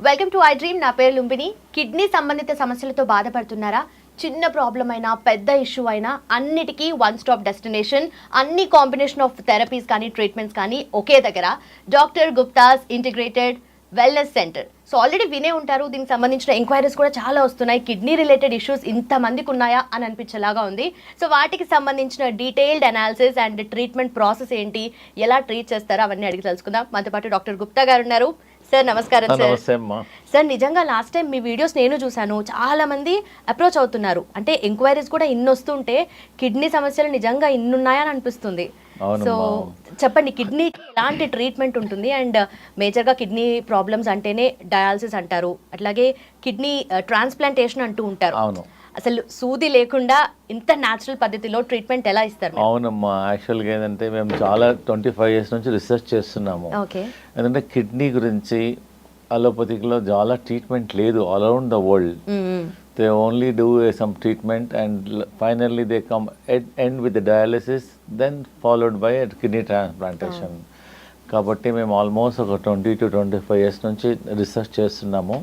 Welcome to I dream. నా పేరు Lumbini. Kidney సంబంధిత సమస్యలతో బాధపడుతున్నారా? చిన్న ప్రాబ్లం అయినా పెద్ద ఇష్యూ అయినా అన్నిటికీ వన్ స్టాప్ డెస్టినేషన్. అన్ని కాంబినేషన్ ఆఫ్ థెరపీస్ కానీ ట్రీట్మెంట్స్ కానీ ఒకే దగ్గర. Doctor Gupta's integrated wellness centre. So already వినే ఉంటారు, దీనికి సంబంధించిన ఎంక్వైరీస్ కూడా చాలా వస్తున్నాయి. కిడ్నీ రిలేటెడ్ ఇష్యూస్ ఇంతమందికి ఉన్నాయా అని అనిపించేలాగా ఉంది. సో వాటికి సంబంధించిన detailed analysis and treatment process ఏంటి, ఎలా ట్రీట్ చేస్తారో అవన్నీ అడిగి తెలుసుకుందాం. మనతో పాటు డాక్టర్ గుప్తా గారు ఉన్నారు. సార్ నమస్కారం. సార్ నిజంగా లాస్ట్ టైం మీ వీడియోస్ నేను చూశాను, చాలా మంది అప్రోచ్ అవుతున్నారు. అంటే ఎంక్వైరీస్ కూడా ఇన్ని వస్తుంటే కిడ్నీ సమస్యలు నిజంగా ఇన్ని ఉన్నాయని అనిపిస్తుంది. సో చెప్పండి, కిడ్నీకి ఎలాంటి ట్రీట్మెంట్ ఉంటుంది? అండ్ మేజర్గా కిడ్నీ ప్రాబ్లమ్స్ అంటేనే డయాలసిస్ అంటారు, అట్లాగే కిడ్నీ ట్రాన్స్ప్లాంటేషన్ అంటూ ఉంటారు. అసలు సూది లేకుండా ఇంత న్యాచురల్ పద్ధతిలో ట్రీట్మెంట్ ఎలా ఇస్తారు? అవునమ్మా, యాక్చువల్గా ఏంటంటే మేము చాలా 25 years నుంచి రీసెర్చ్ చేస్తున్నాము. ఎందుకంటే కిడ్నీ గురించి అలోపతిక్లో చాలా ట్రీట్మెంట్ లేదు all around the world. They only do some treatment and finally they come end with the dialysis, then followed by a kidney transplantation. కాబట్టి మేము ఆల్మోస్ట్ ఒక 20 to 25 years నుంచి రీసెర్చ్ చేస్తున్నాము.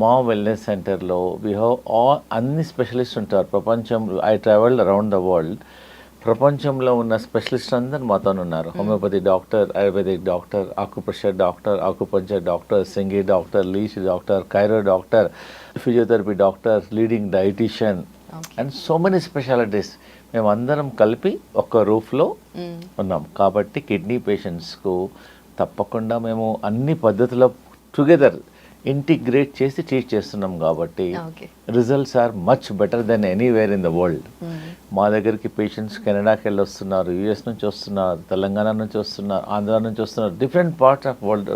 మా వెల్నెస్ సెంటర్లో వీ హ్యావ్ అన్ని specialist ఉంటారు ప్రపంచంలో. I travelled around the world. ప్రపంచంలో ఉన్న స్పెషలిస్ట్ అందరు మాతో ఉన్నారు. Homeopathy doctor, ayurvedic doctor, acupressure doctor, acupuncture doctor, సింగి doctor, leech doctor, chiro doctor, physiotherapy doctor, leading dietician and so many specialities. మేమందరం కలిపి ఒక రూఫ్లో ఉన్నాం. కాబట్టి కిడ్నీ పేషెంట్స్కు తప్పకుండా మేము అన్ని పద్ధతుల్లో టుగెదర్ ఇంటిగ్రేట్ చేసి ట్రీట్ చేస్తున్నాం. కాబట్టి results are much better than anywhere in the world. మా దగ్గరికి పేషెంట్స్ కెనడాకి వెళ్ళి వస్తున్నారు, యూఎస్ నుంచి వస్తున్నారు, తెలంగాణ నుంచి వస్తున్నారు, ఆంధ్ర నుంచి వస్తున్నారు, different parts of world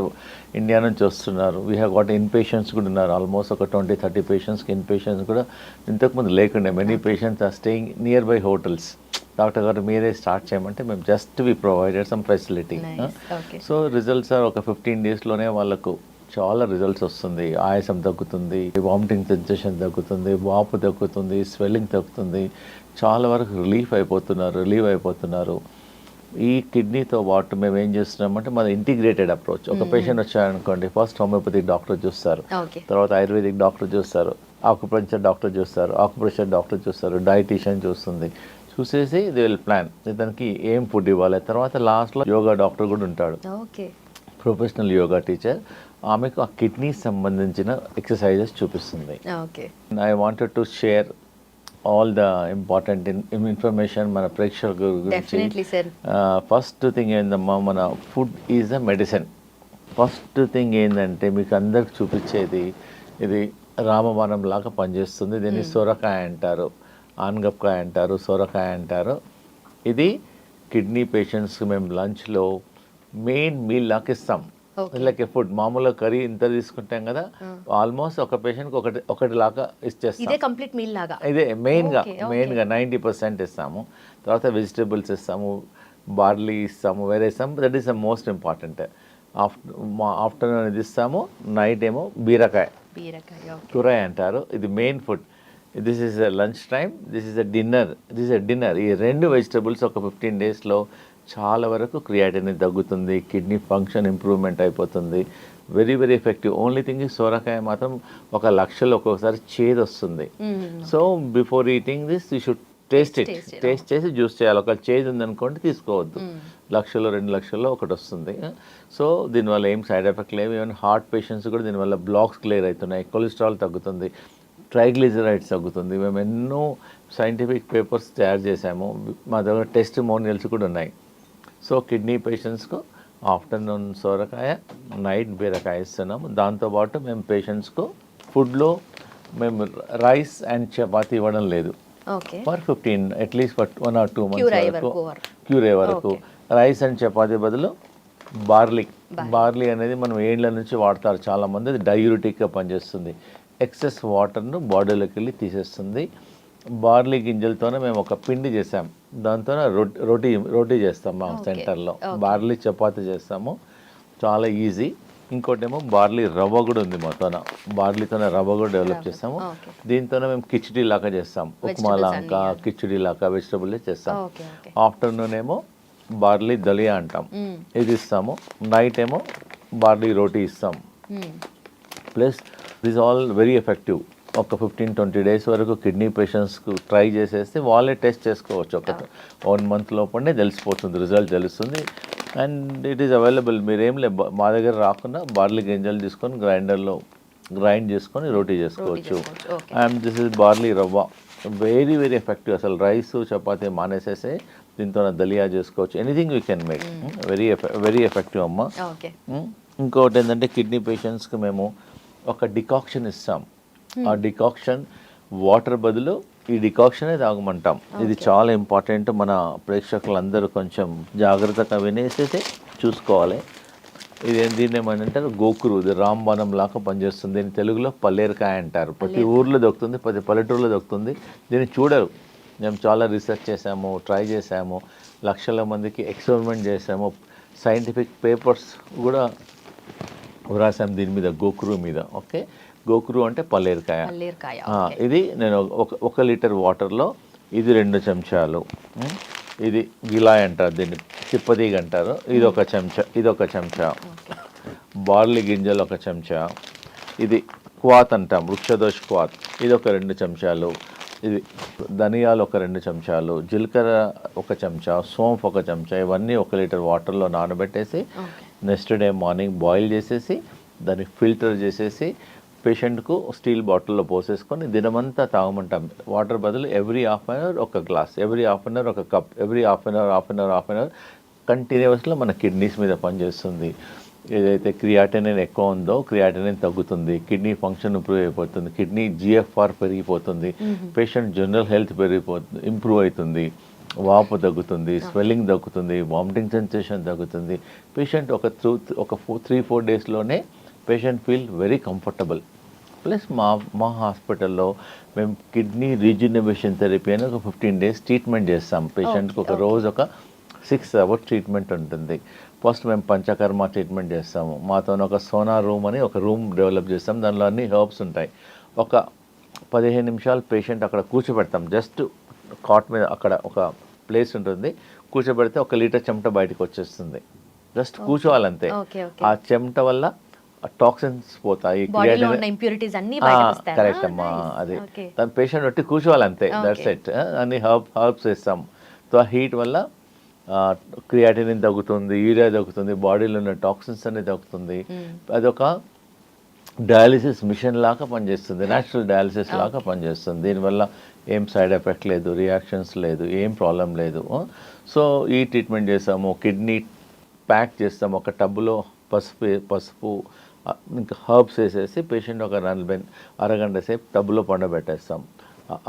India నుంచి వస్తున్నారు. We have got in patients కూడా ఉన్నారు. ఆల్మోస్ట్ ఒక 20-30 పేషెంట్స్కి ఇన్ పేషెంట్స్ కూడా ఇంతకుముందు లేకుండే. Many patients are staying near by hotels. Doctor గారు మీరే స్టార్ట్ చేయమంటే మేము just we provided some facility. So results are ఒక 15 daysలోనే వాళ్ళకు చాలా రిజల్ట్స్ వస్తుంది. ఆయాసం తగ్గుతుంది, వామిటింగ్ సెన్సేషన్ తగ్గుతుంది, వాపు తగ్గుతుంది, స్వెల్లింగ్ తగ్గుతుంది. చాలా వరకు రిలీవ్ అయిపోతున్నారు. ఈ కిడ్నీతో పాటు మేము ఏం చేస్తున్నామంటే మన ఇంటిగ్రేటెడ్ అప్రోచ్. ఒక పేషెంట్ వచ్చారనుకోండి, ఫస్ట్ హోమియోపతిక్ డాక్టర్ చూస్తారు, తర్వాత ఆయుర్వేదిక్ డాక్టర్ చూస్తారు, ఆకుపంచర్ డాక్టర్ చూస్తారు, ఆకుప్రెషర్ డాక్టర్ చూస్తారు, డైటీషియన్ చూస్తుంది. చూసేసి దే విల్ ప్లాన్ దానికి ఏం ఫుడ్ ఇవ్వాలి. తర్వాత లాస్ట్లో యోగా డాక్టర్ కూడా ఉంటాడు, ప్రొఫెషనల్ యోగా టీచర్. ఆమెకు ఆ కిడ్నీ సంబంధించిన ఎక్సర్సైజెస్ చూపిస్తుంది. I wanted to share all the important information మన ప్రేక్షకుల గురించి. ఫస్ట్ థింగ్ ఏందమ్మా, మన food is a medicine. First thing ఏంటంటే మీకు అందరికి చూపించేది, ఇది రామబాణం లాగా పనిచేస్తుంది. దీన్ని సొరకాయ అంటారు, ఆనగపకాయ అంటారు, సొరకాయ అంటారు. ఇది కిడ్నీ పేషెంట్స్కి మేము లంచ్లో మెయిన్ మీల్ లాగా ఇస్తాం. లైక్ ఫుడ్ మామూలుగా కర్రీ ఇంత తీసుకుంటాం కదా, ఆల్మోస్ట్ ఒక పేషెంట్కి ఒకటి లాగా ఇచ్చేస్తాం. ఇదే మెయిన్గా 90% ఇస్తాము. తర్వాత వెజిటేబుల్స్ ఇస్తాము, బార్లీ ఇస్తాము, వేరే ఇస్తాము. That is the most important. Afternoon ఇది ఇస్తాము, నైట్ ఏమో బీరకాయ కూర అంటారు. ఇది main food. This is a lunch time, this is a dinner. ఈ 2 వెజిటేబుల్స్ ఒక 15 daysలో చాలా వరకు క్రియాటినిన్ తగ్గుతుంది, కిడ్నీ ఫంక్షన్ ఇంప్రూవ్మెంట్ అయిపోతుంది. Very very effective. Only thing సోరకాయ మాత్రం ఒక లక్షలో ఒక్కొక్కసారి చేదు వస్తుంది. So before eating this you should taste చేసి జ్యూస్ చేయాలి. ఒక చేదు ఉందనుకోండి తీసుకోవద్దు. 1-2 లక్షల్లో ఒకటి వస్తుంది. సో దీనివల్ల ఏం సైడ్ ఎఫెక్ట్ లేవు. ఈవెన్ హార్ట్ పేషెంట్స్ కూడా దీనివల్ల బ్లాక్స్ క్లియర్ అవుతున్నాయి, కొలెస్ట్రాల్ తగ్గుతుంది, ట్రైగ్లిజరైడ్స్ తగ్గుతుంది. మేము ఎన్నో సైంటిఫిక్ పేపర్స్ తయారు చేసాము. మా దగ్గర టెస్టిమోనియల్స్ కూడా ఉన్నాయి. సో కిడ్నీ పేషెంట్స్కు ఆఫ్టర్నూన్ సొరకాయ, నైట్ బీరకాయ ఇస్తున్నాము. దాంతోపాటు మేము పేషెంట్స్కు ఫుడ్లో మేము రైస్ అండ్ చపాతీ ఇవ్వడం లేదు. For 15 at least for 1 or 2 months వరకు క్యూర్ అయ్యే వరకు రైస్ అండ్ చపాతీ బదులు బార్లీ అనేది మనం ఏండ్ల నుంచి వాడతారు చాలామంది. అది డయూరిటిక్గా పనిచేస్తుంది. ఎక్సెస్ వాటర్ను బాడీలోకి వెళ్ళి తీసేస్తుంది. బార్లీ గింజలతోనే మేము ఒక పిండి చేసాం, దాంతో రోటీ చేస్తాం మా సెంటర్లో. బార్లీ చపాతీ చేస్తాము, చాలా ఈజీ. ఇంకోటేమో బార్లీ రవ్వ కూడా ఉంది మాతోన. బార్లీతోనే రవ్వ కూడా డెవలప్ చేస్తాము. దీంతోనే మేము కిచిడీ లాగా చేస్తాం, ఉప్మా లాగా, కిచిడీ లాగా వెజిటబుల్ చేస్తాం. ఆఫ్టర్నూన్ ఏమో బార్లీ దలియా అంటాం, ఇది ఇస్తాము. నైట్ ఏమో బార్లీ రోటీ ఇస్తాం. Plus this all very effective. ఒక 15-20 డేస్ వరకు కిడ్నీ పేషెంట్స్కు ట్రై చేసేస్తే వాళ్ళే టెస్ట్ చేసుకోవచ్చు. ఒక 1 మంత్ లోపలనే తెలిసిపోతుంది, రిజల్ట్ తెలుస్తుంది. And it is available. మీరేం మా దగ్గర రాకుండా బార్లీ గింజలు తీసుకొని గ్రైండర్లో గ్రైండ్ చేసుకొని రోటీ చేసుకోవచ్చు. అండ్ దిస్ ఇస్ బార్లీ రవ్వ, వెరీ వెరీ ఎఫెక్టివ్. అసలు రైస్ చపాతీ మానేసేసి దీంతో దలియా చేసుకోవచ్చు. Anything you can make. Very effective అమ్మ. ఇంకోటి ఏంటంటే కిడ్నీ పేషెంట్స్కి మేము ఒక డికాక్షన్ ఇస్తాం. ఆ డికాక్షన్ వాటర్ బదులు ఈ డికాక్షనే తాగమంటాం. ఇది చాలా ఇంపార్టెంట్. మన ప్రేక్షకులందరూ కొంచెం జాగ్రత్తగా వినేసేసి చూసుకోవాలి. దీన్ని ఏమంటారు, గోకురు. ఇది రాంబాణం లాగా పనిచేస్తుంది. దీన్ని తెలుగులో పల్లేరుకాయ అంటారు. ప్రతి ఊర్లో దొరుకుతుంది, ప్రతి పల్లెటూరులో దొరుకుతుంది. దీన్ని చూడరు. మేము చాలా రీసెర్చ్ చేసాము, ట్రై చేసాము, లక్షల మందికి ఎక్స్పెరిమెంట్ చేసాము, సైంటిఫిక్ పేపర్స్ కూడా వ్రాసాం దీని మీద, గోకురు మీద. ఓకే, గోకురు అంటే పల్లేరుకాయ. ఇది నేను 1 లీటర్ వాటర్లో ఇది 2 చెంచాలు, ఇది గిలాయ్ అంటారు, దీన్ని తిప్పతీగ అంటారు, ఇది 1 చెంచా, ఇది 1 చెంచా, బార్లీ గింజలు 1 చెంచా, ఇది క్వాత్ అంటాం, వృక్షదోష్ క్వాత్, ఇది 2 చెంచాలు, ఇది ధనియాలు 2 చెంచాలు, జీలకర్ర 1 చెంచా, సోంఫ్ 1 చెంచా. ఇవన్నీ 1 లీటర్ వాటర్లో నానబెట్టేసి నెక్స్ట్ డే మార్నింగ్ బాయిల్ చేసేసి దాన్ని ఫిల్టర్ చేసేసి పేషెంట్కు స్టీల్ బాటిల్లో పోసేసుకొని దినమంతా తాగమంటాం. వాటర్ బదులు every half an hour 1 glass, every half an hour 1 cup, every half an hour కంటిన్యూస్లో మన కిడ్నీస్ మీద పనిచేస్తుంది. ఏదైతే క్రియాటినిన్ ఎక్కువ ఉందో క్రియాటినిన్ తగ్గుతుంది, కిడ్నీ ఫంక్షన్ ఇంప్రూవ్ అయిపోతుంది, కిడ్నీ జిఎఫ్ఆర్ పెరిగిపోతుంది, పేషెంట్ జనరల్ హెల్త్ ఇంప్రూవ్ అవుతుంది, వాపు తగ్గుతుంది, స్వెల్లింగ్ తగ్గుతుంది, వామిటింగ్ సెన్సేషన్ తగ్గుతుంది. పేషెంట్ ఒక 3-4 డేస్లోనే patient feel very comfortable. Plus మా హాస్పిటల్లో మేము కిడ్నీ రీజనరేషన్ థెరపీ అని ఒక 15 డేస్ ట్రీట్మెంట్ చేస్తాం. పేషెంట్కి ఒక రోజు ఒక 6 అవర్స్ ట్రీట్మెంట్ ఉంటుంది. ఫస్ట్ మేము పంచకర్మ ట్రీట్మెంట్ చేస్తాము. మాతో ఒక సోనా రూమ్ అని ఒక రూమ్ డెవలప్ చేస్తాం. దానిలో అన్ని హెర్బ్స్ ఉంటాయి. ఒక 15 నిమిషాలు పేషెంట్ అక్కడ కూర్చోబెడతాం. జస్ట్ కాట్ మీద అక్కడ ఒక ప్లేస్ ఉంటుంది, కూర్చోబెడితే 1 లీటర్ చెమట బయటకు వచ్చేస్తుంది. జస్ట్ కూర్చోవాలంతే. ఆ చెమట వల్ల టాక్సిన్స్ పోతాయి, కరెక్ట్ అమ్మా. అది దాని పేషెంట్ బట్టి కూర్చోవాలంతే, దట్స్ ఇట్. అన్ని హర్బ్స్ వేస్తాం. సో ఆ హీట్ వల్ల క్రియాటినిన్ తగ్గుతుంది, యూరియా తగ్గుతుంది, బాడీలో ఉన్న టాక్సిన్స్ అన్ని తగ్గుతుంది. అదొక డయాలిసిస్ మిషన్ లాగా పనిచేస్తుంది, న్యాచురల్ డయాలిసిస్ లాగా పనిచేస్తుంది. దీనివల్ల ఏం సైడ్ ఎఫెక్ట్ లేదు, రియాక్షన్స్ లేదు, ఏం ప్రాబ్లం లేదు. సో ఈ ట్రీట్మెంట్ చేస్తాము. కిడ్నీ ప్యాక్ చేస్తాము. ఒక టబ్లో పసుపు ఇంకా హర్బ్స్ వేసేసి పేషెంట్ ఒక 40 అరగంట సేపు టబ్లో పండబెట్టేస్తాం,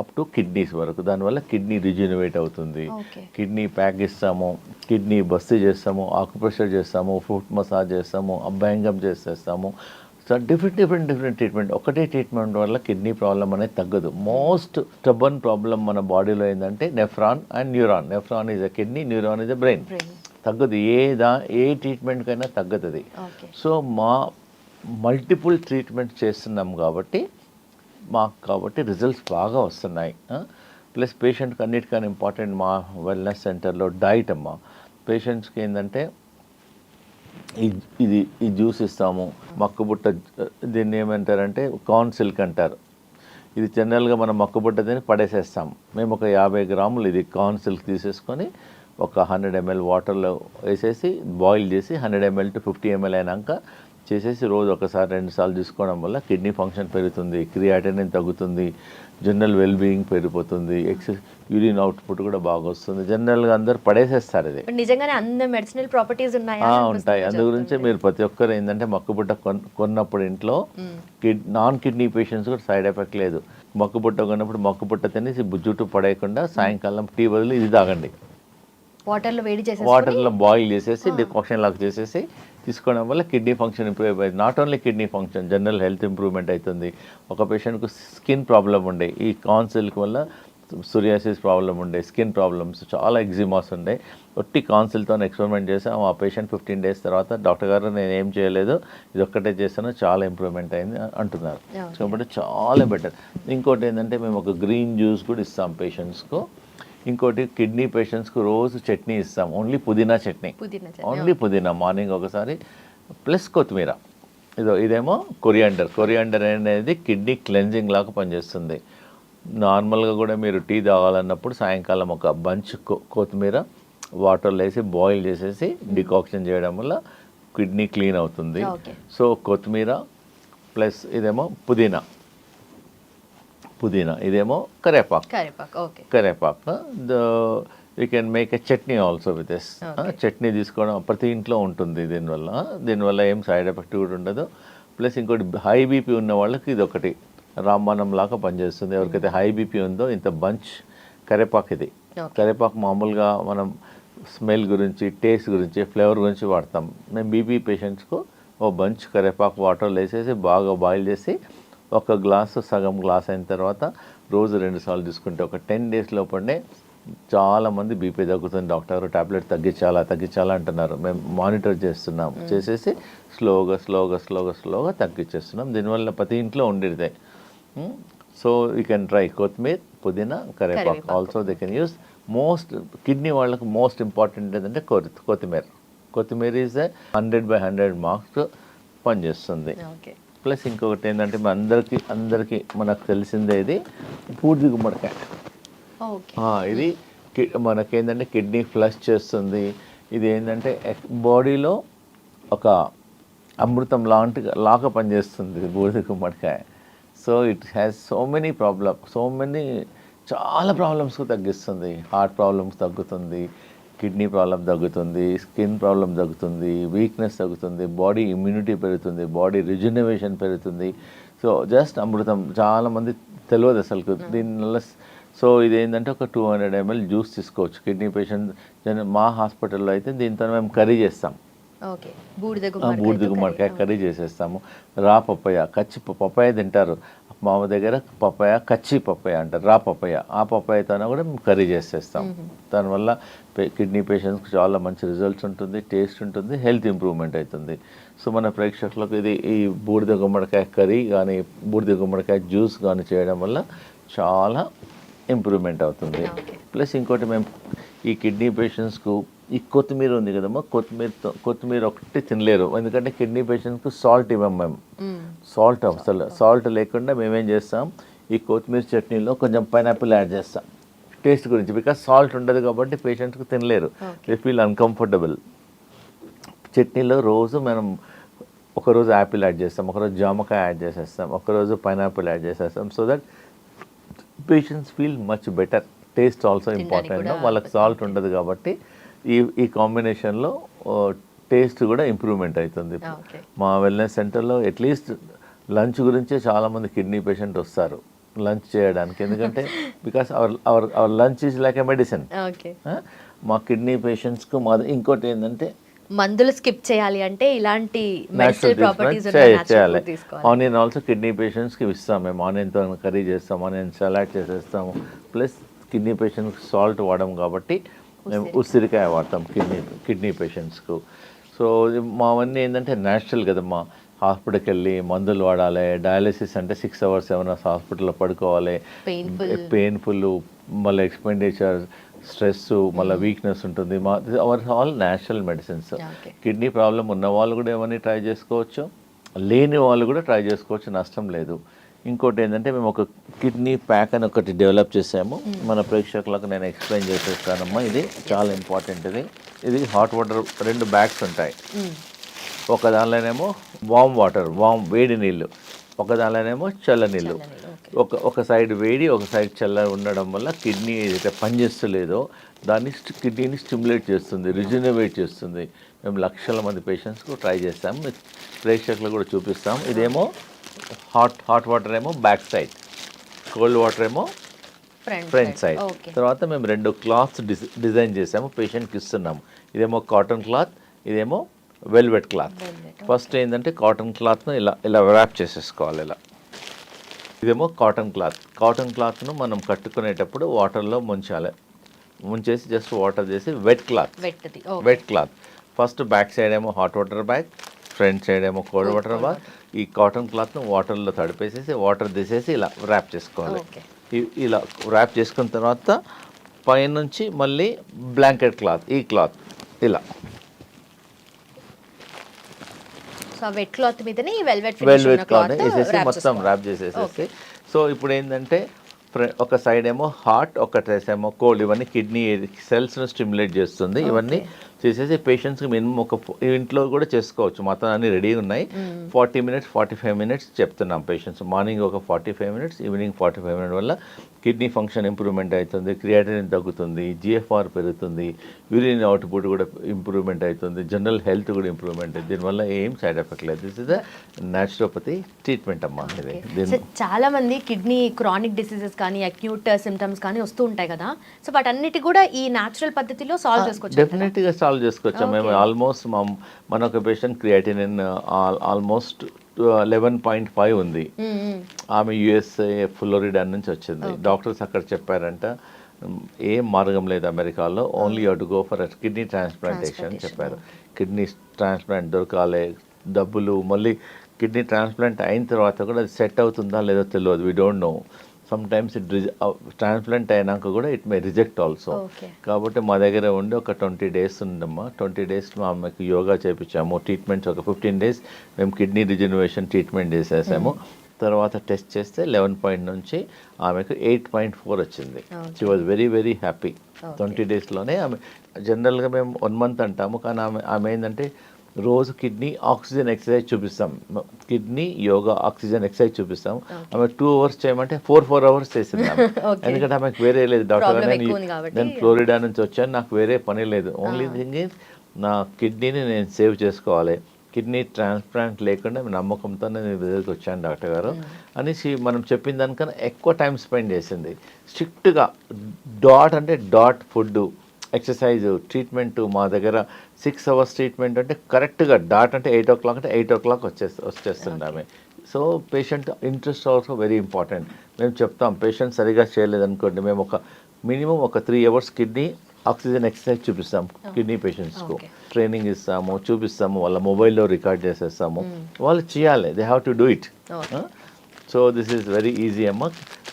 అప్ టు కిడ్నీస్ వరకు. దానివల్ల కిడ్నీ రిజ్యూనవేట్ అవుతుంది. కిడ్నీ ప్యాక్ ఇస్తాము, కిడ్నీ బస్తీ చేస్తాము, ఆకుప్రెషర్ చేస్తాము, ఫుట్ మసాజ్ చేస్తాము, అభ్యంగం చేసేస్తాము. So different treatment. ఒకటే ట్రీట్మెంట్ వల్ల కిడ్నీ ప్రాబ్లం అనేది తగ్గదు. మోస్ట్ స్టబన్ ప్రాబ్లం మన బాడీలో ఏంటంటే nephron and neuron. Nephron is a kidney, neuron is a brain. తగ్గదు, ఏ ట్రీట్మెంట్కైనా తగ్గదు. సో మల్టిపుల్ ట్రీట్మెంట్ చేస్తున్నాం కాబట్టి రిజల్ట్స్ బాగా వస్తున్నాయి. ప్లస్ పేషెంట్కి అన్నిటికన్నా ఇంపార్టెంట్ మా వెల్నెస్ సెంటర్లో డైట్ అమ్మ. పేషెంట్స్కి ఏంటంటే ఈ జ్యూస్ ఇస్తాము. మక్కుబుట్ట, దీన్ని ఏమంటారంటే కార్న్ సిల్క్ అంటారు. ఇది జనరల్గా మనం మక్కుబుట్ట తిని పడేసేస్తాం. మేము ఒక 50 గ్రాములు ఇది కార్న్ సిల్క్ తీసేసుకొని ఒక 100 ml వాటర్లో వేసేసి బాయిల్ చేసి 100 ml to 50 ml అయినాక చేసేసి రోజు 1-2 సార్లు తీసుకోవడం వల్ల కిడ్నీ ఫంక్షన్ పెరుగుతుంది, క్రియాటినిన్ తగ్గుతుంది, జనరల్ వెల్బీయింగ్ పెరిగిపోతుంది, యూరిన్ అవుట్పుట్ కూడా బాగా వస్తుంది. జనరల్గా అందరు పడేసేస్తారు. ఇది నిజంగానే అన్ని మెడిసినల్ ప్రాపర్టీస్ ఉంటాయి. అందు గురించి మీరు ప్రతి ఒక్కరు ఏంటంటే మక్కుబుట్ట కొన్నప్పుడు ఇంట్లో నాన్ కిడ్నీ పేషెంట్స్ కూడా సైడ్ ఎఫెక్ట్ లేదు. మక్కుబుట్ట కొన్నప్పుడు మక్కుబుట్ట తినేసి జుట్టు పడేయకుండా సాయంకాలం టీ బదులు ఇది తాగండి. వాటర్లో బాయిల్ చేసేసి డికాక్షన్ లాగా చేసేసి తీసుకోవడం వల్ల కిడ్నీ ఫంక్షన్ ఇంప్రూవ్ అయిపోయింది. Not only kidney function, general health improvement అవుతుంది. ఒక పేషెంట్కు స్కిన్ ప్రాబ్లం ఉండే, ఈ కార్న్ సిల్క్ వల్ల సోరియాసిస్ ప్రాబ్లం ఉండే, స్కిన్ ప్రాబ్లమ్స్, చాలా ఎగ్జిమాస్ ఉండే. ఒట్టి కార్న్ సిల్క్తో ఎక్స్పెరిమెంట్ చేసాం. ఆ పేషెంట్ 15 డేస్ తర్వాత డాక్టర్ గారు నేను ఏం చేయలేదు, ఇది ఒక్కటే చేస్తాను, చాలా ఇంప్రూవ్మెంట్ అయింది అంటున్నారు. కాబట్టి చాలా బెటర్. ఇంకోటి ఏంటంటే మేము ఒక గ్రీన్ జ్యూస్ కూడా ఇస్తాం పేషెంట్స్కు. ఇంకోటి కిడ్నీ పేషెంట్స్కు రోజు చట్నీ ఇస్తాం, ఓన్లీ పుదీనా చట్నీ, ఓన్లీ పుదీనా మార్నింగ్ ఒకసారి, ప్లస్ కొత్తిమీర. ఇదేమో కొరియాండర్ అనేది కిడ్నీ క్లెన్జింగ్ లాగా పనిచేస్తుంది. నార్మల్గా కూడా మీరు టీ తాగాలన్నప్పుడు సాయంకాలం ఒక బంచ్ కొత్తిమీర వాటర్లో వేసి బాయిల్ చేసేసి డికాక్షన్ చేయడం వల్ల కిడ్నీ క్లీన్ అవుతుంది. సో కొత్తిమీర ప్లస్ ఇదేమో పుదీనా, ఇదేమో కరేపాకు. You can make a chutney also with this. Chutney తీసుకోవడం ప్రతి ఇంట్లో ఉంటుంది. దీనివల్ల ఏం సైడ్ ఎఫెక్ట్ కూడా ఉండదు. ప్లస్ ఇంకోటి హై బీపీ ఉన్న వాళ్ళకి ఇది ఒకటి రామబాణం లాగా పనిచేస్తుంది. ఎవరికైతే హై బీపీ ఉందో ఇంత బంచ్ కరేపాకు మామూలుగా మనం స్మెల్ గురించి, టేస్ట్ గురించి, ఫ్లేవర్ గురించి వాడతాం. మేము బీపీ పేషెంట్స్కు ఓ బంచ్ కరేపాకు వాటర్లో వేసేసి బాగా బాయిల్ చేసి ఒక గ్లాసు సగం గ్లాస్ అయిన తర్వాత రోజు 2 సార్లు తీసుకుంటే ఒక 10 days లోపలనే చాలామంది బీపీ తగ్గుతుంది. డాక్టర్ టాబ్లెట్ తగ్గించాలా అంటున్నారు. మేము మానిటర్ చేసేసి స్లోగా తగ్గించేస్తున్నాం. దీనివల్ల ప్రతి ఇంట్లో ఉండేదే. సో యూ కెన్ ట్రై కొత్తిమీర, పుదీనా, కరేపాకు. Also they can use kidney వాళ్ళకి మోస్ట్ ఇంపార్టెంట్ ఏంటంటే కొత్తిమీర ఈజ్ 100/100 మార్క్స్ పనిచేస్తుంది. ప్లస్ ఇంకొకటి ఏంటంటే అందరికీ మనకు తెలిసిందే ఇది బూడిద గుమ్మడికాయ. ఇది మనకేంటంటే కిడ్నీ ఫ్లష్ చేస్తుంది. ఇది ఏంటంటే బాడీలో ఒక అమృతం లాగా పనిచేస్తుంది బూడిద గుమ్మడికాయ. So it has so many చాలా ప్రాబ్లమ్స్కు తగ్గిస్తుంది. హార్ట్ ప్రాబ్లమ్స్ తగ్గుతుంది, కిడ్నీ ప్రాబ్లం తగ్గుతుంది, స్కిన్ ప్రాబ్లం తగ్గుతుంది, వీక్నెస్ తగ్గుతుంది, బాడీ ఇమ్యూనిటీ పెరుగుతుంది, బాడీ రిజనరేషన్ పెరుగుతుంది. సో జస్ట్ అమృతం. చాలామంది తెలియదు అసలు దీనివల్ల. సో ఇదేంటంటే ఒక 200 ml జ్యూస్ తీసుకోవచ్చు కిడ్నీ పేషెంట్. మా హాస్పిటల్లో అయితే దీంతో మేము కర్రీ చేస్తాం. బూడిద గుమ్మడికాయ కర్రీ చేసేస్తాము. రా పప్పాయ, పప్పాయ తింటారు మా దగ్గర. కచ్చి పప్పాయ అంటారు, రా పప్పాయ. ఆ పప్పాయతోనే కూడా మేము కర్రీ చేసేస్తాం. దానివల్ల కిడ్నీ పేషెంట్స్కి చాలా మంచి రిజల్ట్స్ ఉంటుంది, టేస్ట్ ఉంటుంది, హెల్త్ ఇంప్రూవ్మెంట్ అవుతుంది. సో మన ప్రేక్షకులకు ఈ బూడిద గుమ్మడికాయ కర్రీ కానీ బూడిద గుమ్మడికాయ జ్యూస్ కానీ చేయడం వల్ల చాలా ఇంప్రూవ్మెంట్ అవుతుంది. ప్లస్ ఇంకోటి మేము ఈ కిడ్నీ పేషెంట్స్కు ఈ కొత్తిమీర ఉంది కదమ్మా, కొత్తిమీర ఒకటి తినలేరు. ఎందుకంటే కిడ్నీ పేషెంట్స్కు సాల్ట్ ఇవ్వం మేము. సాల్ట్ లేకుండా మేమేం చేస్తాం, ఈ కొత్తిమీర చట్నీలో కొంచెం పైనాపిల్ యాడ్ చేస్తాం టేస్ట్ గురించి. బికాస్ సాల్ట్ ఉండదు కాబట్టి పేషెంట్స్కి తినలేరు, దే ఫీల్ అన్కంఫర్టబుల్. చట్నీలో రోజు మనం ఒకరోజు యాపిల్ యాడ్ చేస్తాం, ఒకరోజు జామకాయ యాడ్ చేసేస్తాం, ఒకరోజు పైనాపిల్ యాడ్ చేసేస్తాం. So that patients feel much better. Taste also important. వాళ్ళకి సాల్ట్ ఉండదు కాబట్టి ఈ కాంబినేషన్లో టేస్ట్ కూడా ఇంప్రూవ్మెంట్ అవుతుంది. మా వెల్నెస్ సెంటర్లో అట్లీస్ట్ లంచ్ గురించే చాలామంది కిడ్నీ పేషెంట్ వస్తారు లంచ్ చేయడానికి. ఎందుకంటే because our lunch is like a medicine. మా కిడ్నీ పేషెంట్స్కు ఇంకోటి ఏంటంటే మందులు స్కిప్ చేయాలి అంటే ఇలాంటి చేయాలి. ఆనియన్ ఆల్సో కిడ్నీ పేషెంట్స్కి ఇస్తాం మేము. ఆనియన్తో కర్రీ చేస్తాం, ఆనియన్ సలాడ్ చేసేస్తాము. ప్లస్ కిడ్నీ పేషెంట్స్కి సాల్ట్ వాడడం కాబట్టి మేము ఉసిరికాయ వాడతాం కిడ్నీ పేషెంట్స్కు. సో మావన్నీ ఏంటంటే న్యాచురల్ కదమ్మా. హాస్పిటల్కి వెళ్ళి మందులు వాడాలి, డయాలసిస్ అంటే 6 hours 7 hours హాస్పిటల్లో పడుకోవాలి, పెయిన్ఫుల్, మళ్ళీ ఎక్స్పెండిచర్, స్ట్రెస్, మళ్ళీ వీక్నెస్ ఉంటుంది. Our all natural medicines. Kidney problem ఉన్న వాళ్ళు కూడా ఏమని ట్రై చేసుకోవచ్చు, లేని వాళ్ళు కూడా ట్రై చేసుకోవచ్చు, నష్టం లేదు. ఇంకోటి ఏంటంటే మేము ఒక కిడ్నీ ప్యాక్ అని ఒకటి డెవలప్ చేసాము. మన ప్రేక్షకులకు నేను ఎక్స్ప్లెయిన్ చేసేస్తానమ్మా. ఇది చాలా ఇంపార్టెంట్. ఇది హాట్ వాటర్ 2 bags ఉంటాయి. ఒక దానిలోనేమో వామ్ వేడి నీళ్ళు, ఒక దానిలోనేమో చల్ల నీళ్ళు. ఒక సైడ్ వేడి, ఒక సైడ్ చల్ల ఉండడం వల్ల కిడ్నీ ఏదైతే పనిచేస్తలేదో దాన్ని కిడ్నీని స్టిమ్యులేట్ చేస్తుంది, రిజనరేట్ చేస్తుంది. మేము లక్షల మంది పేషెంట్స్కు ట్రై చేస్తాము, ప్రేక్షకులకు కూడా చూపిస్తాం. ఇదేమో హాట్ వాటర్ ఏమో బ్యాక్ సైడ్, కోల్డ్ వాటర్ ఏమో ఫ్రంట్ సైడ్. తర్వాత మేము 2 cloths డిజైన్ చేసాము, పేషెంట్కి ఇస్తున్నాము. ఇదేమో కాటన్ క్లాత్, ఇదేమో వెల్వెట్ క్లాత్. ఫస్ట్ ఏంటంటే కాటన్ క్లాత్ను ఇలా ర్యాప్ చేసేసుకోవాలి. ఇదేమో కాటన్ క్లాత్ను మనం కట్టుకునేటప్పుడు వాటర్లో ముంచేసి జస్ట్ వాటర్ చేసి wet cloth. First back side ఏమో hot water bag, front side ఏమో కోల్డ్ వాటర్ బ్యాగ్. ఈ కాటన్ క్లాత్ను వాటర్లో తడిపేసేసి వాటర్ తీసేసి ఇలా ర్యాప్ చేసుకోవాలి. ఇలా ర్యాప్ చేసుకున్న తర్వాత పైనుంచి మళ్ళీ బ్లాంకెట్ క్లాత్, ఈ క్లాత్ ఇలా. సో సో వెట్ క్లాత్ మీదనే వెల్వెట్ క్లాత్ వేసేసి మొత్తం ర్యాప్ చేసేసేసి. సో ఇప్పుడు ఏంటంటే ఒక సైడ్ ఏమో హాట్, ఒక ట్రెస్ ఏమో కోల్డ్. ఇవన్నీ కిడ్నీ సెల్స్ను స్టిమ్యులేట్ చేస్తుంది. ఇవన్నీ చేసేసి పేషెంట్స్కి మినిమం ఒక ఇంట్లో కూడా చేసుకోవచ్చు. మొత్తం అన్ని రెడీ ఉన్నాయి. 40 minutes 45 minutes చెప్తున్నాం పేషెంట్స్. మార్నింగ్ ఒక 45 minutes, ఈవినింగ్ 45 minutes వల్ల కిడ్నీ ఫంక్షన్ ఇంప్రూవ్మెంట్ అవుతుంది, క్రియాటినిన్ తగ్గుతుంది, జిఎఫ్ఆర్ పెరుగుతుంది, యూరిన్ అవుట్పుట్ కూడా ఇంప్రూవ్మెంట్ అవుతుంది, జనరల్ హెల్త్ కూడా ఇంప్రూవ్మెంట్ అవుతుంది. దీనివల్ల ఏం సైడ్ ఎఫెక్ట్ లేదు. This is the naturopathy treatment అమ్మా. ఇది చాలా మంది కిడ్నీ క్రానిక్ డిసీజెస్ కానీ అక్యూట్ సిమ్టమ్స్ కానీ వస్తూ ఉంటాయి కదా, సో వాటన్నిటి కూడా ఈ న్యాచురల్ పద్ధతిలో సాల్వ్ చేసుకోవచ్చు. డెఫినెట్గా సాల్వ్ చేసుకోవచ్చు. మేము ఆల్మోస్ట్ మన ఒక పేషెంట్ క్రియాటినిన్ ఆల్మోస్ట్ 11.5 ఉంది. ఆమె యుఎస్ఏ ఫ్లోరిడా నుంచి వచ్చింది. డాక్టర్స్ అక్కడ చెప్పారంట ఏం మార్గం లేదు అమెరికాలో, only you to go for kidney transplantation చెప్పారు. కిడ్నీ ట్రాన్స్ప్లాంట్ దొరకాలి, డబ్బులు, మళ్ళీ కిడ్నీ ట్రాన్స్ప్లాంట్ అయిన తర్వాత కూడా అది సెట్ అవుతుందా లేదో తెలియదు. We don't know. Some times transplant అయినాక కూడా ఇట్ మే రిజెక్ట్ ఆల్సో. కాబట్టి మా దగ్గర ఉండి ఒక 20 days ఉందమ్మా. 20 days మా అమ్మకి యోగా చేయించాము, ట్రీట్మెంట్స్ ఒక 15 days మేము కిడ్నీ రిజనరేషన్ ట్రీట్మెంట్ చేసేసాము. తర్వాత టెస్ట్ చేస్తే 11 point నుంచి ఆమెకు 8.4 వచ్చింది. She was very very happy. 20 daysలోనే ఆమె. జనరల్గా మేము 1 month అంటాము, కానీ ఆమె ఏంటంటే రోజు కిడ్నీ ఆక్సిజన్ ఎక్సర్సైజ్ చూపిస్తాం, కిడ్నీ యోగా ఆక్సిజన్ ఎక్సర్సైజ్ చూపిస్తాం. ఆమె 2 hours చేయమంటే 4 hours చేసింది. ఎందుకంటే ఆమెకు వేరే లేదు. డాక్టర్ నేను ఫ్లోరిడా నుంచి వచ్చాను, నాకు వేరే పని లేదు. ఓన్లీ థింగ్ ఈజ్ నా కిడ్నీని నేను సేవ్ చేసుకోవాలి, కిడ్నీ ట్రాన్స్ప్లాంట్ లేకుండా నమ్మకంతో నేను దగ్గరికి వచ్చాను డాక్టర్ గారు అనేసి మనం చెప్పిన దానికన్నా ఎక్కువ టైం స్పెండ్ చేసింది. స్ట్రిక్ట్గా డాట్ అంటే డాట్ ఫుడ్, ఎక్సర్సైజ్, ట్రీట్మెంట్ మా దగ్గర 6 hours ట్రీట్మెంట్ అంటే కరెక్ట్గా డాట్ అంటే 8 o'clock అంటే 8 o'clock వచ్చేస్తుంది ఆమె. So patient interest also very important. మేము చెప్తాం పేషెంట్ సరిగా చేయలేదనుకోండి, మేము ఒక మినిమం ఒక 3 hours కిడ్నీ ఆక్సిజన్ ఎక్సర్సైజ్ చూపిస్తాం కిడ్నీ పేషెంట్స్కు. ట్రైనింగ్ ఇస్తాము, చూపిస్తాము, వాళ్ళ మొబైల్లో రికార్డ్ చేసేస్తాము. వాళ్ళు చేయాలి, they have to do it. So this is very easy అమ్మ.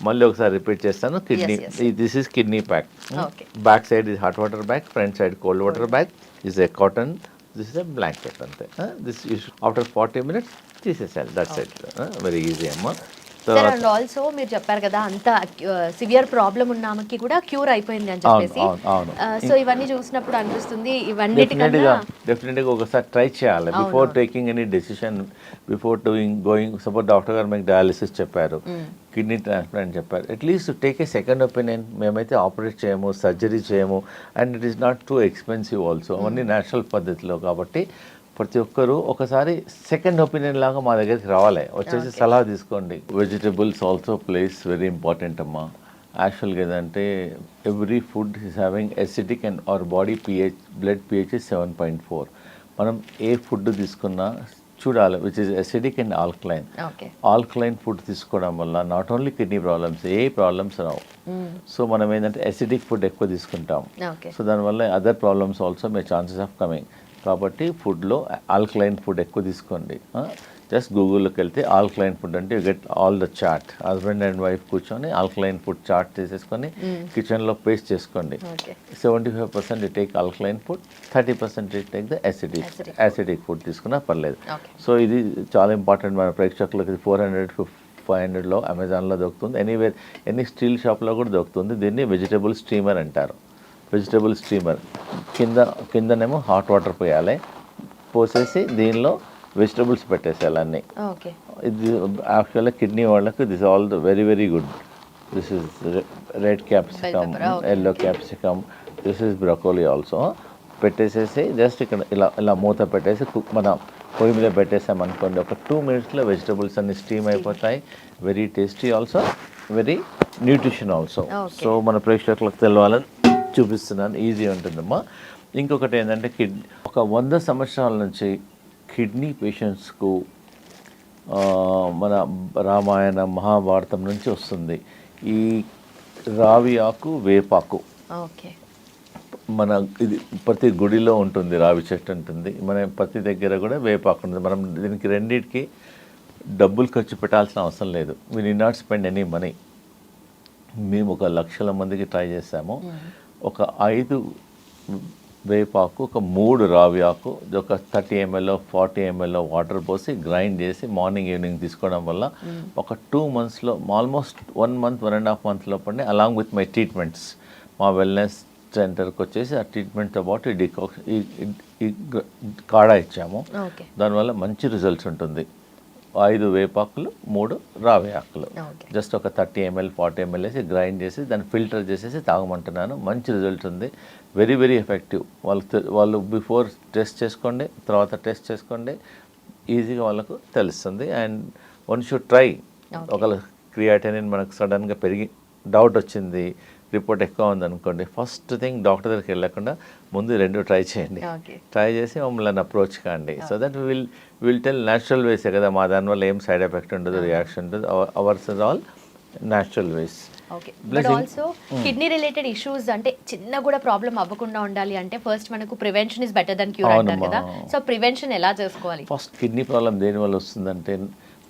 మళ్ళీ ఒకసారి రిపీట్ చేస్తాను. Kidney, this is kidney pack. Back side is hot water bag, front side cold water bag, is a cotton, this is a blanket అంతే. This after 40 minutes తీసేసాలి. That's it. Very easy అమ్మ. Sir and also మీరు చెప్పారు కదా అంత severe problem ఉన్న ఆమెకి కూడా క్యూర్ అయిపోయింది అని చెప్పేసి, సో ఇవన్నీ చూసినప్పుడు అనిపిస్తుంది ఇవన్నిటికన్నా డెఫినెట్గా ఒకసారి ట్రై చేయాలి before taking any decision, before going. Suppose doctor గారు మీకు డయాలిసిస్ చెప్పారు, కిడ్నీ ట్రాన్స్ప్లాంట్ చెప్పారు, at least take a second opinion. మేమైతే ఆపరేట్ చేయము, సర్జరీ చేయము, and it is not too expensive also. అవన్నీ న్యాచురల్ పద్ధతిలో. కాబట్టి ప్రతి ఒక్కరూ ఒకసారి సెకండ్ ఒపీనియన్ లాగా మా దగ్గరికి రావాలి, వచ్చేసి సలహా తీసుకోండి. Vegetables also place very important అమ్మా. యాక్చువల్గా ఏదంటే every food is having acidic and our body pH, blood pH is 7.4. మనం ఏ ఫుడ్ తీసుకున్నా చూడాలి which is acidic and alkaline. Alkaline food తీసుకోవడం వల్ల not only kidney problems, A problems Rao. So మనం ఏంటంటే ఎసిడిక్ ఫుడ్ ఎక్కువ తీసుకుంటాం, సో దానివల్ల other problems also may chances of coming. కాబట్టి ఫుడ్లో ఆల్కలైన్ ఫుడ్ ఎక్కువ తీసుకోండి. జస్ట్ గూగుల్లోకి వెళ్తే ఆల్కలైన్ ఫుడ్ అంటే you get all the chart. Husband and wife కూర్చొని ఆల్కలైన్ ఫుడ్ చార్ట్ చేసేసుకొని కిచెన్లో పేస్ట్ చేసుకోండి. 75% you take alkaline food, 30% you take the acidic food తీసుకున్నా పర్లేదు. సో ఇది చాలా ఇంపార్టెంట్. మన ప్రేక్షకులకు 400-500లో అమెజాన్లో దొరుకుతుంది. ఎనీవేర్ ఎనీ స్టీల్ షాప్లో కూడా దొరుకుతుంది. దీన్ని వెజిటబుల్ స్టీమర్ అంటారు. వెజిటబుల్ స్టీమర్ కిందనేమో హాట్ వాటర్ పోయాలి, పోసేసి దీనిలో వెజిటబుల్స్ పెట్టేసేయాలి అన్నీ. ఇది యాక్చువల్గా కిడ్నీ వాళ్ళకు this all the very very good. This is red capsicum, yellow capsicum, this is broccoli also. పెట్టేసేసి జస్ట్ ఇక్కడ ఇలా మూత పెట్టేసి మన పొయ్యి మీద పెట్టేసామనుకోండి, ఒక 2 minutesలో వెజిటబుల్స్ అన్ని స్టీమ్ అయిపోతాయి. Very tasty also, very nutrition also. So మన ప్రేక్షకులకు తెలవాలని చూపిస్తున్నాను, ఈజీ ఉంటుందమ్మా. ఇంకొకటి ఏంటంటే ఒక 100 సంవత్సరాల నుంచి కిడ్నీ పేషెంట్స్కు మన రామాయణ మహాభారతం నుంచి వస్తుంది ఈ రావి ఆకు, వేపాకు. మన ఇది ప్రతి గుడిలో ఉంటుంది, రావి చెట్టు ఉంటుంది, మన ప్రతి దగ్గర కూడా వేపాకు ఉంటుంది. మనం దీనికి రెండింటికి డబ్బులు ఖర్చు పెట్టాల్సిన అవసరం లేదు. We need not spend any money. మేము 1 లక్షల మందికి ట్రై చేసాము. ఒక 5 వేపాకు, ఒక 3 రావి ఆకు, ఒక 30 ml 40 ml వాటర్ పోసి గ్రైండ్ చేసి మార్నింగ్ ఈవినింగ్ తీసుకోవడం వల్ల ఒక 2 monthsలో ఆల్మోస్ట్ 1 month 1.5 month లోపలనే అలాంగ్ విత్ మై ట్రీట్మెంట్స్ మా వెల్నెస్ సెంటర్కి వచ్చేసి ఆ ట్రీట్మెంట్తో పాటు ఈ కాడా ఇచ్చాము. దానివల్ల మంచి రిజల్ట్స్ ఉంటుంది. 5 వేపాకులు 3 రావి ఆకులు జస్ట్ ఒక 30 ml 40 ml వేసి గ్రైండ్ చేసి దాన్ని ఫిల్టర్ చేసేసి తాగమంటున్నాను. మంచి రిజల్ట్ ఉంది. Very very effective. వాళ్ళు బిఫోర్ టెస్ట్ చేసుకోండి, తర్వాత టెస్ట్ చేసుకోండి, ఈజీగా వాళ్ళకు తెలుస్తుంది. And one should try. ఒకవేళ క్రియాటినిన్ మనకు సడన్గా పెరిగి డౌట్ వచ్చింది, రిపోర్ట్ ఎక్కువ ఉందనుకోండి, ఫస్ట్ థింగ్ డాక్టర్ దగ్గరికి వెళ్ళకుండా ముందు 2 ట్రై చేయండి. ట్రై చేసి మమ్మల్ని అప్రోచ్ కాండి. So that will tell natural వేసే కదా, మా దానివల్ల ఏం సైడ్ ఎఫెక్ట్ ఉండదు, రియాక్షన్ ఉండదు. Ours is all natural ways. Okay, but also kidney related issues అంటే చిన్న కూడా ప్రాబ్లం అవ్వకుండా ఉండాలి అంటే ఫస్ట్ మనకు prevention is better than cure అంటారు కదా. సో ప్రివెన్షన్ ఎలా చేసుకోవాలి? ఫస్ట్ కిడ్నీ ప్రాబ్లం దేనివల్ల వస్తుందంటే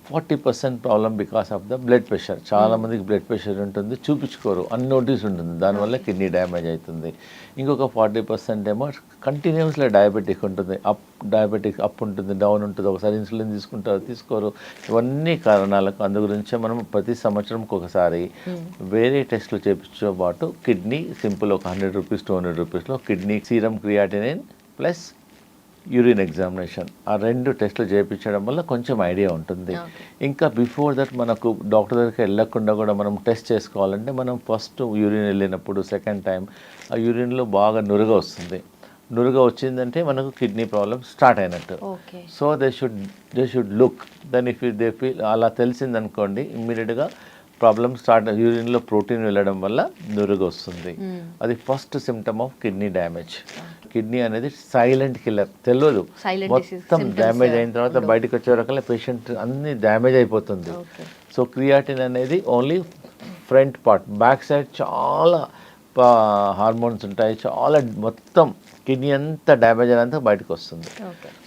40% problem because of the blood pressure. చాలామందికి బ్లడ్ ప్రెషర్ ఉంటుంది, చూపించుకోరు, అన్నోటీస్ ఉంటుంది, దానివల్ల కిడ్నీ డ్యామేజ్ అవుతుంది. ఇంకొక 40% ఏమో కంటిన్యూస్లో డయాబెటిక్ ఉంటుంది, డయాబెటిక్ అప్ ఉంటుంది, డౌన్ ఉంటుంది, ఒకసారి ఇన్సులిన్ తీసుకుంటారు, తీసుకోరు. ఇవన్నీ కారణాలకు అందు గురించే మనం ప్రతి సంవత్సరంకి ఒకసారి వేరే టెస్టులు చేయించే పాటు కిడ్నీ సింపుల్ ఒక 100 రూపీస్ 200 రూపీస్లో kidney serum creatinine plus urine examination, ఆ 2 టెస్టులు చేయించడం వల్ల కొంచెం ఐడియా ఉంటుంది. ఇంకా బిఫోర్ దట్ మనకు డాక్టర్ దగ్గరికి వెళ్ళకుండా కూడా మనం టెస్ట్ చేసుకోవాలంటే మనం ఫస్ట్ యూరిన్ వెళ్ళినప్పుడు సెకండ్ టైం ఆ యూరిన్లో బాగా నురుగ వస్తుంది. నురుగ వచ్చిందంటే మనకు కిడ్నీ ప్రాబ్లం స్టార్ట్ అయినట్టు. So they should look then if they feel అలా తెలిసిందనుకోండి, ఇమ్మీడియట్గా ప్రాబ్లమ్ స్టార్ట్. యూరిన్లో ప్రోటీన్ వెళ్ళడం వల్ల నురుగు వస్తుంది. అది first symptom of kidney damage. Kidney అనేది సైలెంట్ కిల్లర్, తెలియదు. మొత్తం డ్యామేజ్ అయిన తర్వాత బయటకు వచ్చే రకాల పేషెంట్ అన్ని డ్యామేజ్ అయిపోతుంది. సో క్రియాటిన్ అనేది only front part, back side చాలా హార్మోన్స్ ఉంటాయి, చాలా మొత్తం కిడ్నీ అంతా డ్యామేజ్ అయినంత బయటకు వస్తుంది.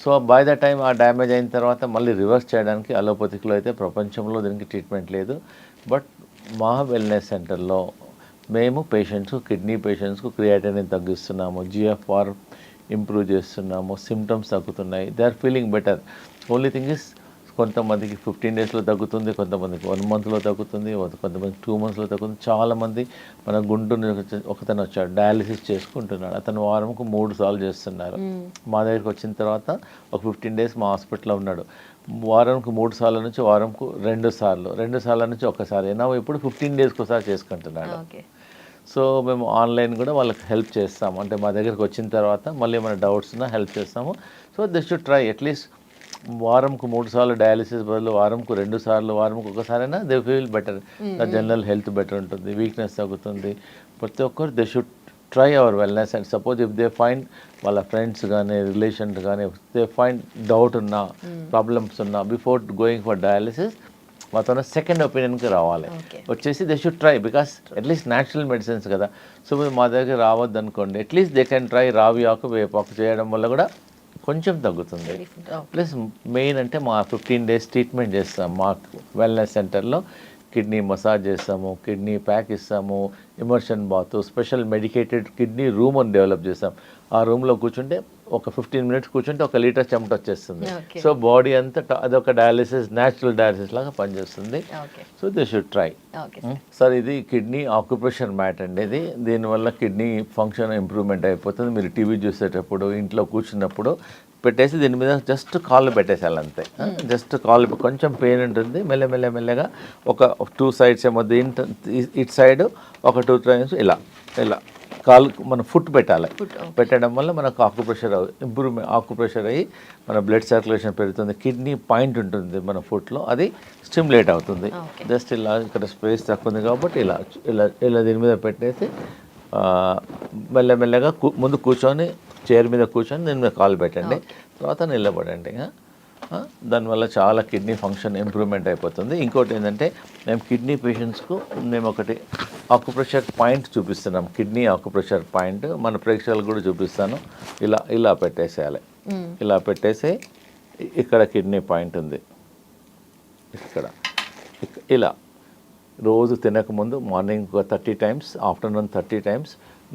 సో బై ద టైం ఆ డ్యామేజ్ అయిన తర్వాత మళ్ళీ రివర్స్ చేయడానికి అలోపతిక్లో అయితే ప్రపంచంలో దీనికి ట్రీట్మెంట్ లేదు. బట్ మా వెల్నెస్ సెంటర్లో మేము పేషెంట్స్కు, కిడ్నీ పేషెంట్స్కు క్రియాటినిన్ తగ్గిస్తున్నాము, GFR ఇంప్రూవ్ చేస్తున్నాము, సిమ్టమ్స్ తగ్గుతున్నాయి, they are feeling better. Only thing is కొంతమందికి 15 daysలో తగ్గుతుంది, కొంతమందికి 1 monthలో తగ్గుతుంది, కొంతమందికి 2 monthsలో తగ్గుతుంది. చాలామంది మన గుంటూరు ఒకతను వచ్చాడు, డయాలిసిస్ చేసుకుంటున్నాడు, అతను వారంకు 3 సార్లు చేస్తున్నారు. మా దగ్గరికి వచ్చిన తర్వాత ఒక 15 days మా హాస్పిటల్లో ఉన్నాడు. వారంకు 3 సార్ల నుంచి వారంకు 2 సార్లు, 2 సార్ల నుంచి ఒకసారి, నా ఇప్పుడు 15 daysకి ఒకసారి చేసుకుంటున్నాడు. సో మేము ఆన్లైన్ కూడా వాళ్ళకి హెల్ప్ చేస్తాము. అంటే మా దగ్గరికి వచ్చిన తర్వాత మళ్ళీ ఏమైనా డౌట్స్ ఉన్నా హెల్ప్ చేస్తాము. So they should try at least వారంకు 3 సార్లు డయాలిసిస్ బదులు వారంకు 2 సార్లు, వారంకు ఒకసారైనా they feel better. General health better ఉంటుంది, వీక్నెస్ తగ్గుతుంది. ప్రతి ఒక్కరు they should try our wellness. And suppose if they find వాళ్ళ ఫ్రెండ్స్ కానీ రిలేషన్స్ కానీ దే ఫైండ్ డౌట్ ఉన్నా, ప్రాబ్లమ్స్ ఉన్నా, బిఫోర్ గోయింగ్ ఫర్ డయాలిసిస్ మాతో సెకండ్ ఒపీనియన్కి రావాలి. వచ్చేసి they should try, because at least natural medicines కదా. సో మీరు మా దగ్గర రావద్దు అనుకోండి, అట్లీస్ట్ దే కెన్ ట్రై రావి ఆకు, వేపాకు చేయడం వల్ల కూడా కొంచెం తగ్గుతుంది. ప్లస్ మెయిన్ అంటే మా 15 days ట్రీట్మెంట్ చేస్తాం మా వెల్నెస్ సెంటర్లో. కిడ్నీ మసాజ్ చేస్తాము, కిడ్నీ ప్యాక్ ఇస్తాము, immersion bath, special medicated kidney room అని డెవలప్ చేస్తాం. ఆ రూమ్లో కూర్చుంటే ఒక 15 minutes కూర్చుంటే 1 లీటర్ చెమట వచ్చేస్తుంది. సో బాడీ అంతా అదొక డయాలిసిస్, న్యాచురల్ డయాలిసిస్ లాగా పనిచేస్తుంది. So they should try. Sir ఇది కిడ్నీ ఆక్యుప్రెషర్ మ్యాట్ అండి. ఇది దీనివల్ల కిడ్నీ ఫంక్షన్ ఇంప్రూవ్మెంట్ అయిపోతుంది. మీరు టీవీ చూసేటప్పుడు, ఇంట్లో కూర్చున్నప్పుడు పెట్టేసి దీని మీద జస్ట్ కాళ్ళు పెట్టేసాలి అంతే. జస్ట్ కాళ్ళు, కొంచెం పెయిన్ ఉంటుంది, మెల్లగా ఒక 2 sides ఏమో ఇటు సైడ్ ఒక 2 times ఇలా కాలు మన ఫుట్ పెట్టాలి. పెట్టడం వల్ల మనకు ఆక్యుప్రెషర్ అయ్యి మన బ్లడ్ సర్క్యులేషన్ పెరుగుతుంది. కిడ్నీ పాయింట్ ఉంటుంది మన ఫుట్లో, అది స్టిమ్యులేట్ అవుతుంది. జస్ట్ ఇలా ఇక్కడ స్పేస్ తక్కువ ఉంది కాబట్టి ఇలా దీని మీద పెట్టేసి మెల్లగా ముందు కూర్చొని, చైర్ మీద కూర్చొని దీని మీద కాలు పెట్టండి, తర్వాత నిలబడండి. దానివల్ల చాలా కిడ్నీ ఫంక్షన్ ఇంప్రూవ్మెంట్ అయిపోతుంది. ఇంకోటి ఏంటంటే మేము కిడ్నీ పేషెంట్స్కు మేము ఒకటి ఆక్యుప్రెషర్ పాయింట్ చూపిస్తున్నాం. కిడ్నీ ఆక్యుప్రెషర్ పాయింట్ మన ప్రేక్షకులకు కూడా చూపిస్తాను. ఇలా పెట్టేసేయాలి. ఇలా పెట్టేసి ఇక్కడ కిడ్నీ పాయింట్ ఉంది, ఇక్కడ ఇలా రోజు తినకముందు morning 30 times, afternoon 30 times,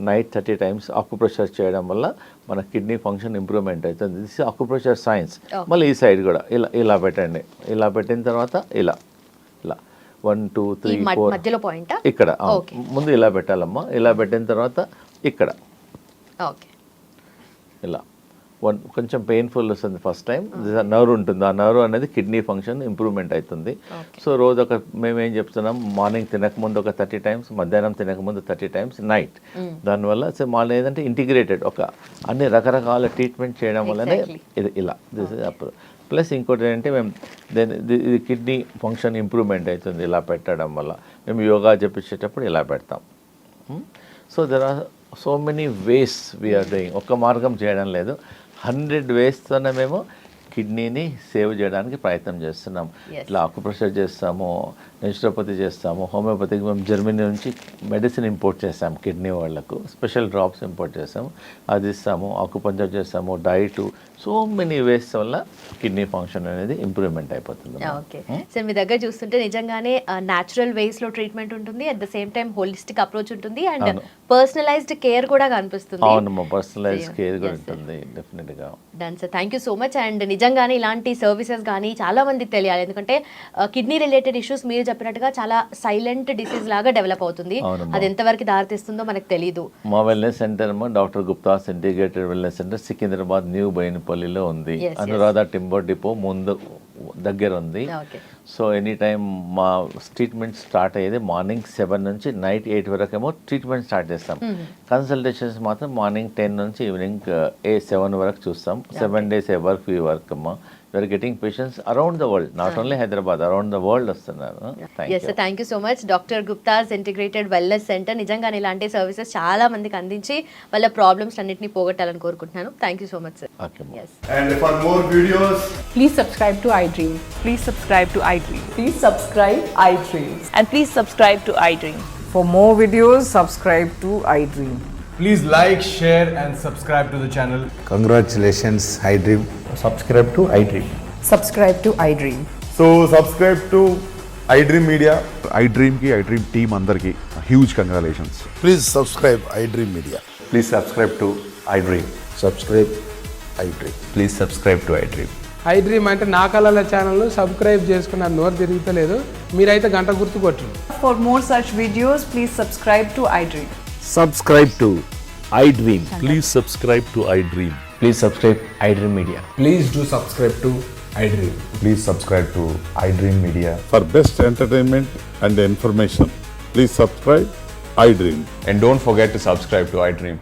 night 30 times acupressure చేయడం వల్ల మన కిడ్నీ ఫంక్షన్ ఇంప్రూవ్మెంట్ అవుతుంది. This acupressure science. మళ్ళీ ఈ సైడ్ కూడా ఇలా పెట్టండి. ఇలా పెట్టిన తర్వాత ఇలా 1 2 3 4 మధ్యలో పాయింట్ ఇక్కడ ముందు ఇలా పెట్టాలమ్మా. ఇలా పెట్టిన తర్వాత ఇక్కడ ఇలా కొంచెం పెయిన్ఫుల్ వస్తుంది ఫస్ట్ టైం. నర్వ్ ఉంటుంది, ఆ నర్వ్ అనేది కిడ్నీ ఫంక్షన్ ఇంప్రూవ్మెంట్ అవుతుంది. సో రోజు మేమేం చెప్తున్నాం, మార్నింగ్ తినకముందు ఒక 30 times, మధ్యాహ్నం తినకముందు 30 times, నైట్. దానివల్ల సో మాలో ఏదంటే ఇంటిగ్రేటెడ్ అన్ని రకరకాల ట్రీట్మెంట్ చేయడం వల్లనే ఇది ఇలా దిస్ ఇస్ అప్పుడు. ప్లస్ ఇంకోటి ఏంటంటే మేము ఇది కిడ్నీ ఫంక్షన్ ఇంప్రూవ్మెంట్ అవుతుంది ఇలా పెట్టడం వల్ల. మేము యోగా చెప్పించేటప్పుడు ఇలా పెడతాం. So there are so many ways we are doing. ఒక్క మార్గం చేయడం లేదు, 100 వేస్తోనే మేము కిడ్నీని సేవ్ చేయడానికి ప్రయత్నం చేస్తున్నాం. ఇట్లా అక్యుప్రెషర్ చేస్తాము, నేచురోపతి చేస్తాము, హోమియోపతికి మేము జర్మనీ నుంచి మెడిసిన్ ఇంపోర్ట్ చేస్తాము కిడ్నీ వాళ్ళకు, స్పెషల్ డ్రాప్స్ ఇంపోర్ట్ చేస్తాము, అది ఇస్తాము, అక్యుపంక్చర్ చేస్తాము, డైట్, సో మెనీ వేస్ వల్ల కిడ్నీ ఫంక్షన్ అనేది ఇంప్రూవ్మెంట్ అయిపోతుంది. ఓకే సార్, మీ దగ్గర చూస్తుంటే నిజంగానే న్యాచురల్ వేస్ లో ట్రీట్మెంట్ ఉంటుంది, at the same time holistic approach ఉంటుంది, అండ్ పర్సనలైజ్డ్ కేర్ కూడా కనిపిస్తుంది. అవునమ్మా, పర్సనలైజ్డ్ కేర్ కూడా ఉంటుంది డెఫినెట్ గా. Done sir, thank you so much. And నిజంగానే ఇలాంటి సర్వీసెస్ కానీ చాలా మందికి తెలియాలి, ఎందుకంటే కిడ్నీ రిలేటెడ్ ఇష్యూస్ మీరు చెప్పినట్టుగా చాలా సైలెంట్ డిసీజ్ లాగా డెవలప్ అవుతుంది. అది ఎంతవరకు దారితీస్తుందో మనకు తెలియదు. మా wellness centre doctor Gupta's integrated wellness centre Secunderabad new బోయినపల్లిలో ఉంది. అనురాధ టింబర్ డిపో ముందు దగ్గర ఉంది. సో ఎనీ టైం మా ట్రీట్మెంట్ స్టార్ట్ అయ్యేది మార్నింగ్ 7 నుంచి నైట్ 8 వరకు ఏమో ట్రీట్మెంట్ స్టార్ట్ చేస్తాం. కన్సల్టేషన్స్ మాత్రం మార్నింగ్ 10 నుంచి ఈవినింగ్ 7 వరకు చూస్తాం. 7 days ఏ వర్క్ ఈ వర్క్ అమ్మా. We're getting patients around the world, not only Hyderabad, around the world వస్తున్నారు. Thank you so much doctor Gupta's integrated wellness centre. నిజంగానే ఇలాంటి సర్వీసెస్ చాలా మందికి అందించి వాళ్ళ ప్రాబ్లమ్స్ అన్నింటినీ పోగొట్టాలని కోరుకుంటున్నాను. Thank you so much sir. And for more videos, please subscribe to iDream. Please subscribe to iDream. Please subscribe iDream. And please subscribe to iDream. For more videos, subscribe to iDream. please like, share and subscribe to the channel. Congratulations, iDream. Subscribe to iDream. Subscribe to iDream. So subscribe to iDream Media. iDream ki iDream team andarki huge congratulations. Please subscribe iDream Media. Please subscribe to iDream. Subscribe iDream. Please subscribe to iDream. iDream అంటే నా కళల channel subscribe చేసుకున్న నోరు తిరుగుతలేదు, మీరైతే గంట గుర్తు కొట్టండి. For more such videos, please subscribe to iDream. Subscribe to iDream. Please subscribe to iDream. Please subscribe iDream Media. Please do subscribe to iDream. Please subscribe to iDream Media. For best entertainment and information, please subscribe iDream. And don't forget to subscribe to iDream.